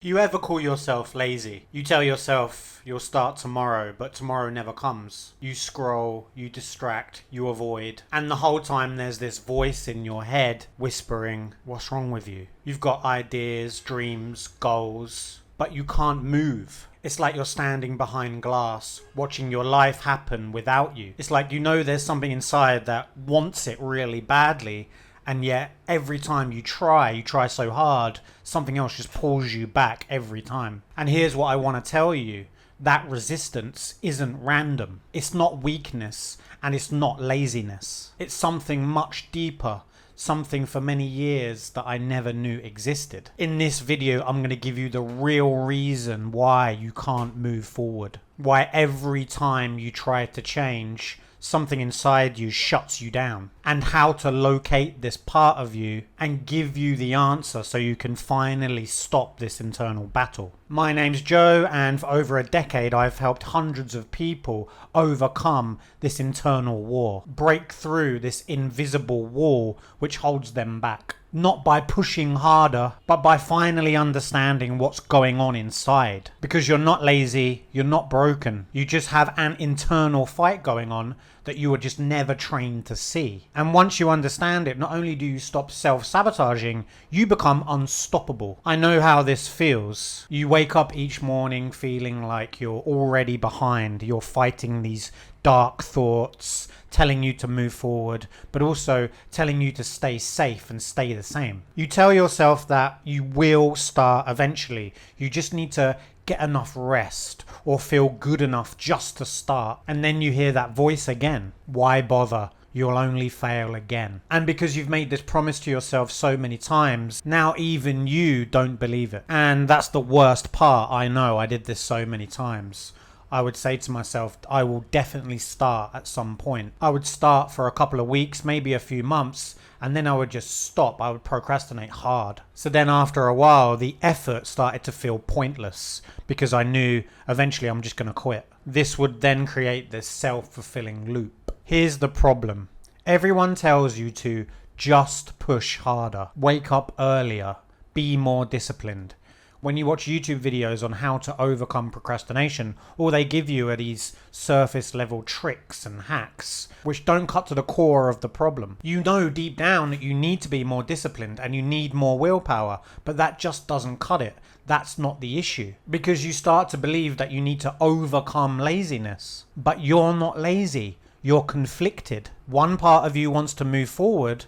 You ever call yourself lazy? You tell yourself you'll start tomorrow, but tomorrow never comes. You scroll, you distract, you avoid, and the whole time there's this voice in your head whispering, "What's wrong with you?" You've got ideas, dreams, goals, but you can't move. It's like you're standing behind glass, watching your life happen without you. It's like you know there's something inside that wants it really badly, and yet every time you try so hard, something else just pulls you back every time. And here's what I want to tell you. That resistance isn't random. It's not weakness, and it's not laziness. It's something much deeper. Something for many years that I never knew existed. In this video, I'm going to give you the real reason why you can't move forward. Why every time you try to change, something inside you shuts you down, and how to locate this part of you and give you the answer so you can finally stop this internal battle. My name's Joe, and for over a decade I've helped hundreds of people overcome this internal war, break through this invisible wall which holds them back. Not by pushing harder, but by finally understanding what's going on inside. Because you're not lazy, you're not broken. You just have an internal fight going on that you were just never trained to see. And once you understand it, not only do you stop self-sabotaging, you become unstoppable. I know how this feels. You wake up each morning feeling like you're already behind. You're fighting these dark thoughts, telling you to move forward, but also telling you to stay safe and stay the same. You tell yourself that you will start eventually. You just need to get enough rest or feel good enough just to start. And then you hear that voice again. Why bother? You'll only fail again. And because you've made this promise to yourself so many times, now even you don't believe it. And that's the worst part. I know, I did this so many times. I would say to myself, I will definitely start at some point. I would start for a couple of weeks, maybe a few months, and then I would just stop. I would procrastinate hard. So then after a while, the effort started to feel pointless because I knew eventually I'm just going to quit. This would then create this self-fulfilling loop. Here's the problem. Everyone tells you to just push harder, wake up earlier, be more disciplined. When you watch YouTube videos on how to overcome procrastination, all they give you are these surface level tricks and hacks, which don't cut to the core of the problem. You know deep down that you need to be more disciplined and you need more willpower, but that just doesn't cut it. That's not the issue. Because you start to believe that you need to overcome laziness. But you're not lazy. You're conflicted. One part of you wants to move forward,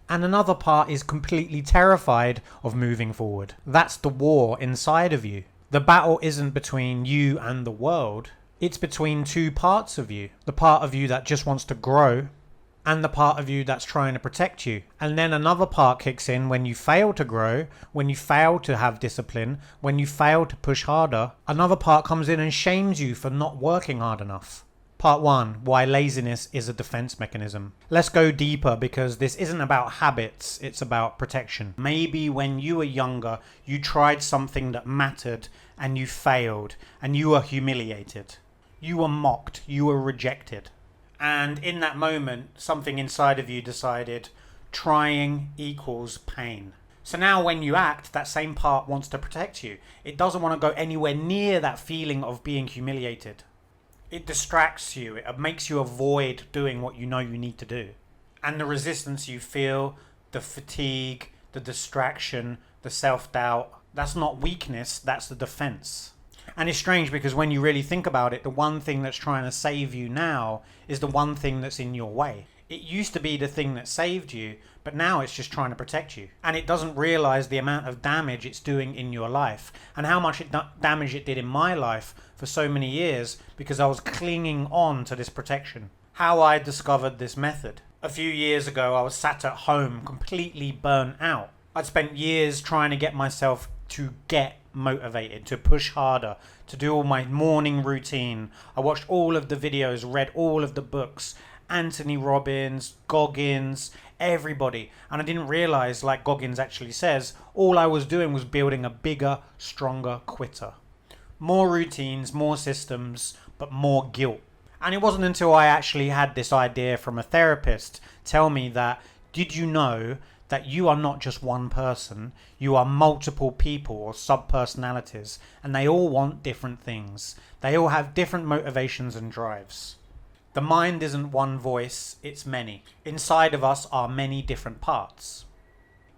and another part is completely terrified of moving forward. That's the war inside of you. The battle isn't between you and the world. It's between two parts of you. The part of you that just wants to grow and the part of you that's trying to protect you. And then another part kicks in when you fail to grow, when you fail to have discipline, when you fail to push harder. Another part comes in and shames you for not working hard enough. Part 1, why laziness is a defense mechanism. Let's go deeper because this isn't about habits, it's about protection. Maybe when you were younger, you tried something that mattered and you failed and you were humiliated. You were mocked, you were rejected. And in that moment, something inside of you decided trying equals pain. So now when you act, that same part wants to protect you. It doesn't want to go anywhere near that feeling of being humiliated. It distracts you. It makes you avoid doing what you know you need to do. And the resistance you feel, the fatigue, the distraction, the self-doubt, that's not weakness, that's the defense. And it's strange because when you really think about it, the one thing that's trying to save you now is the one thing that's in your way. It used to be the thing that saved you, but now it's just trying to protect you. And it doesn't realize the amount of damage it's doing in your life and how much damage it did in my life for so many years because I was clinging on to this protection. How I discovered this method. A few years ago, I was sat at home completely burnt out. I'd spent years trying to get myself to get motivated, to push harder, to do all my morning routine. I watched all of the videos, read all of the books, Anthony Robbins, Goggins, everybody. And I didn't realize, like Goggins actually says, all I was doing was building a bigger, stronger quitter. More routines, more systems, but more guilt. And it wasn't until I actually had this idea from a therapist tell me that, did you know that you are not just one person, you are multiple people or sub-personalities, and they all want different things. They all have different motivations and drives. The mind isn't one voice, it's many. Inside of us are many different parts,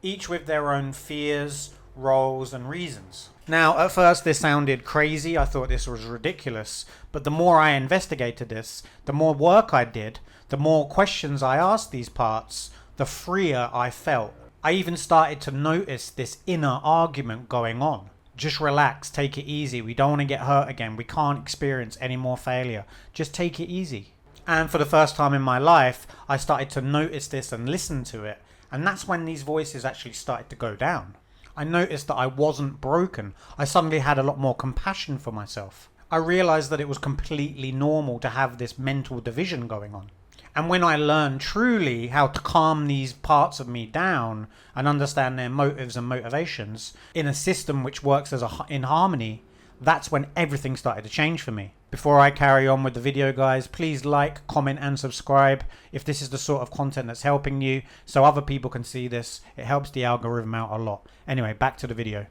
each with their own fears, roles, and reasons. Now, at first this sounded crazy, I thought this was ridiculous, but the more I investigated this, the more work I did, the more questions I asked these parts, the freer I felt. I even started to notice this inner argument going on. Just relax, take it easy, we don't want to get hurt again, we can't experience any more failure, just take it easy. And for the first time in my life, I started to notice this and listen to it, and that's when these voices actually started to go down. I noticed that I wasn't broken. I suddenly had a lot more compassion for myself. I realized that it was completely normal to have this mental division going on. And when I learned truly how to calm these parts of me down and understand their motives and motivations in a system which works in harmony, that's when everything started to change for me. Before I carry on with the video, guys, please like, comment and subscribe if this is the sort of content that's helping you, so other people can see this. It helps the algorithm out a lot. Anyway, back to the video.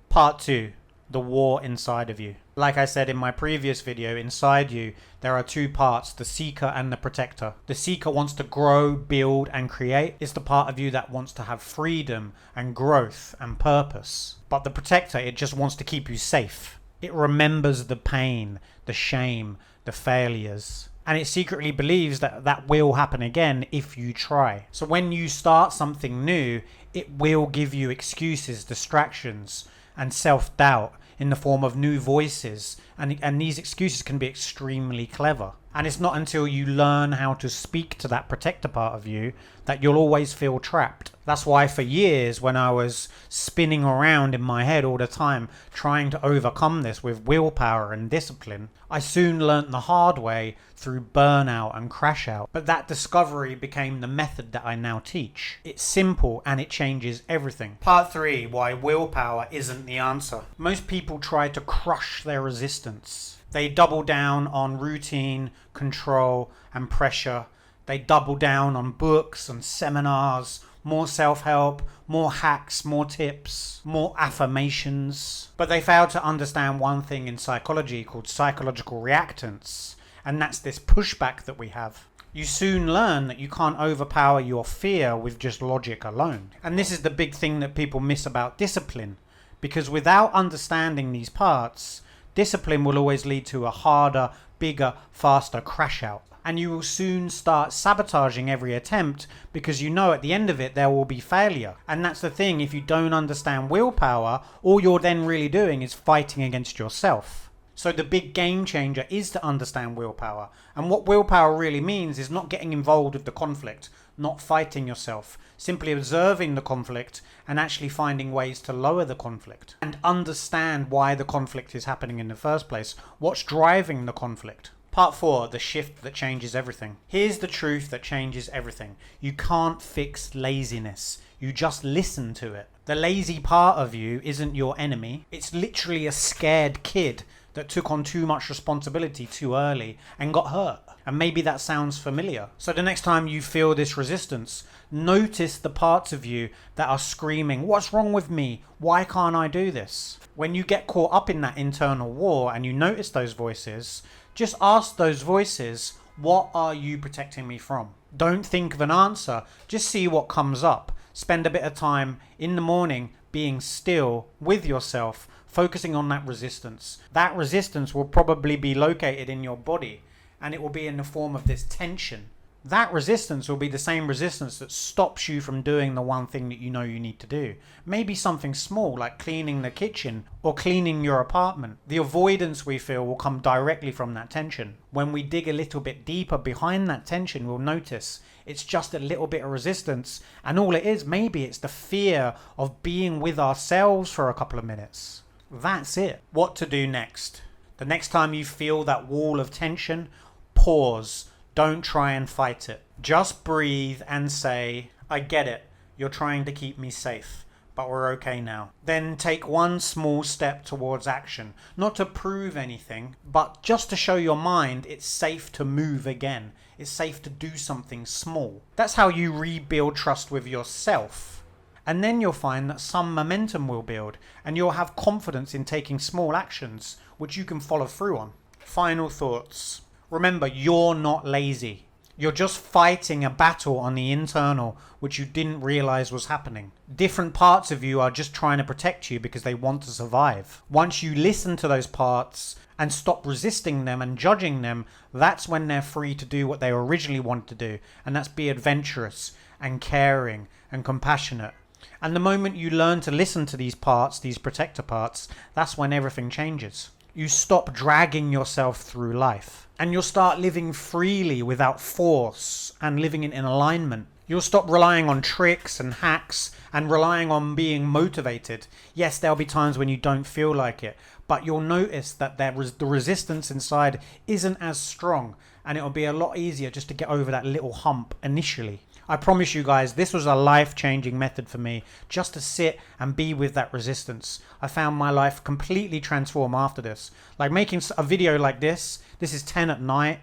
Part 2. The war inside of you. Like I said in my previous video, inside you there are two parts, the seeker and the protector. The seeker wants to grow, build and create. It's the part of you that wants to have freedom and growth and purpose. But the protector, it just wants to keep you safe. It remembers the pain, the shame, the failures. And it secretly believes that that will happen again if you try. So when you start something new, it will give you excuses, distractions and self-doubt in the form of new voices, and these excuses can be extremely clever. And it's not until you learn how to speak to that protector part of you that you'll always feel trapped. That's why for years, when I was spinning around in my head all the time trying to overcome this with willpower and discipline, I soon learnt the hard way through burnout and crash out. But that discovery became the method that I now teach. It's simple and it changes everything. Part 3, why willpower isn't the answer. Most people try to crush their resistance. They double down on routine, control and pressure. They double down on books and seminars, more self-help, more hacks, more tips, more affirmations. But they fail to understand one thing in psychology called psychological reactance, and that's this pushback that we have. You soon learn that you can't overpower your fear with just logic alone. And this is the big thing that people miss about discipline, because without understanding these parts, discipline will always lead to a harder, bigger, faster crash out. And you will soon start sabotaging every attempt because you know at the end of it there will be failure. And that's the thing, if you don't understand willpower, all you're then really doing is fighting against yourself. So the big game changer is to understand willpower. And what willpower really means is not getting involved with the conflict, not fighting yourself, simply observing the conflict and actually finding ways to lower the conflict and understand why the conflict is happening in the first place. What's driving the conflict? Part 4, the shift that changes everything. Here's the truth that changes everything. You can't fix laziness. You just listen to it. The lazy part of you isn't your enemy. It's literally a scared kid that took on too much responsibility too early and got hurt. And maybe that sounds familiar. So the next time you feel this resistance, notice the parts of you that are screaming, "What's wrong with me? Why can't I do this?" When you get caught up in that internal war and you notice those voices, just ask those voices, what are you protecting me from? Don't think of an answer, just see what comes up. Spend a bit of time in the morning being still with yourself, focusing on that resistance. That resistance will probably be located in your body, and it will be in the form of this tension. That resistance will be the same resistance that stops you from doing the one thing that you know you need to do. Maybe something small like cleaning the kitchen or cleaning your apartment. The avoidance we feel will come directly from that tension. When we dig a little bit deeper behind that tension, we'll notice it's just a little bit of resistance, and all it is, maybe it's the fear of being with ourselves for a couple of minutes. That's it. What to do next? The next time you feel that wall of tension, pause. Don't try and fight it. Just breathe and say, I get it. You're trying to keep me safe, but we're okay now. Then take one small step towards action. Not to prove anything, but just to show your mind it's safe to move again. It's safe to do something small. That's how you rebuild trust with yourself. And then you'll find that some momentum will build and you'll have confidence in taking small actions which you can follow through on. Final thoughts. Remember, you're not lazy. You're just fighting a battle on the internal which you didn't realize was happening. Different parts of you are just trying to protect you because they want to survive. Once you listen to those parts and stop resisting them and judging them, that's when they're free to do what they originally wanted to do, and that's be adventurous and caring and compassionate. And the moment you learn to listen to these parts, these protector parts, that's when everything changes. You stop dragging yourself through life and you'll start living freely without force and living in alignment. You'll stop relying on tricks and hacks and relying on being motivated. Yes, there'll be times when you don't feel like it, but you'll notice that the resistance inside isn't as strong, and it'll be a lot easier just to get over that little hump initially. I promise you guys, this was a life-changing method for me, just to sit and be with that resistance. I found my life completely transformed after this. Like making a video like this is 10 at night,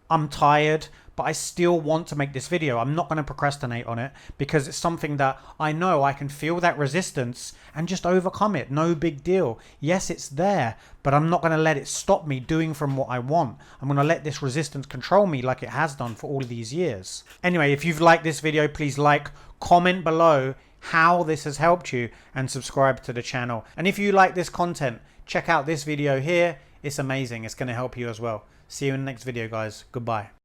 I'm tired, but I still want to make this video. I'm not going to procrastinate on it because it's something that I know I can feel that resistance and just overcome it. No big deal. Yes, it's there, but I'm not going to let it stop me doing from what I want. I'm going to let this resistance control me like it has done for all of these years. Anyway, if you've liked this video, please like, comment below how this has helped you, and subscribe to the channel. And if you like this content, check out this video here. It's amazing. It's going to help you as well. See you in the next video, guys. Goodbye.